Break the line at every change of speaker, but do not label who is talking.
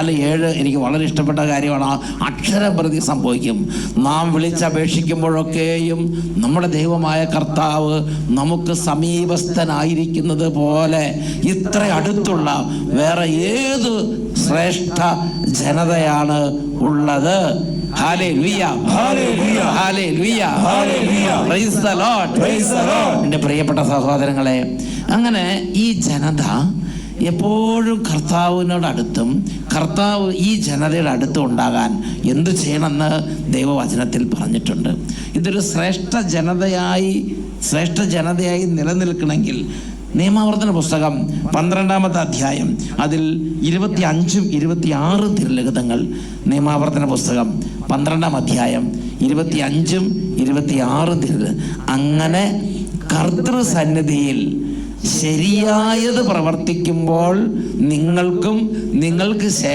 4:7 എനിക്ക് വളരെ ഇഷ്ടപ്പെട്ട കാര്യമാണ്. അക്ഷരപ്രതി സംഭവിക്കും. നാം വിളിച്ചപേക്ഷിക്കുമ്പോഴൊക്കെയും നമ്മുടെ ദൈവമായ കർത്താവ് നമുക്ക് സമീപസ്ഥനായിരിക്കുന്നത് പോലെ ഇത്ര അടുത്തുള്ള വേറെ ഏത് ശ്രേഷ്ഠ ജനതയാണ് ഉള്ളത്? Hallelujah, hallelujah, hallelujah, hallelujah. Praise the Lord, praise the Lord. എൻ്റെ പ്രിയപ്പെട്ട സഹോദരങ്ങളെ, അങ്ങനെ ഈ ജനത എപ്പോഴും കർത്താവിനോടടുത്തും കർത്താവ് ഈ ജനതയുടെ അടുത്തും ഉണ്ടാകാൻ എന്തു ചെയ്യണമെന്ന് ദൈവവചനത്തിൽ പറഞ്ഞിട്ടുണ്ട്. ഇതൊരു ശ്രേഷ്ഠ ജനതയായി നിലനിൽക്കണമെങ്കിൽ നിയമാവർത്തന പുസ്തകം 12-ാമത്തെ അധ്യായം അതിൽ 25ഉം 26ഉം തിരുലിഖിതങ്ങൾ. നിയമാവർത്തന പുസ്തകം 12-ാം അധ്യായം 25ഉം 26ഉം തിരുലിഖിതം. അങ്ങനെ കർത്തൃസന്നിധിയിൽ ശരിയായത് പ്രവർത്തിക്കുമ്പോൾ നിങ്ങൾക്ക്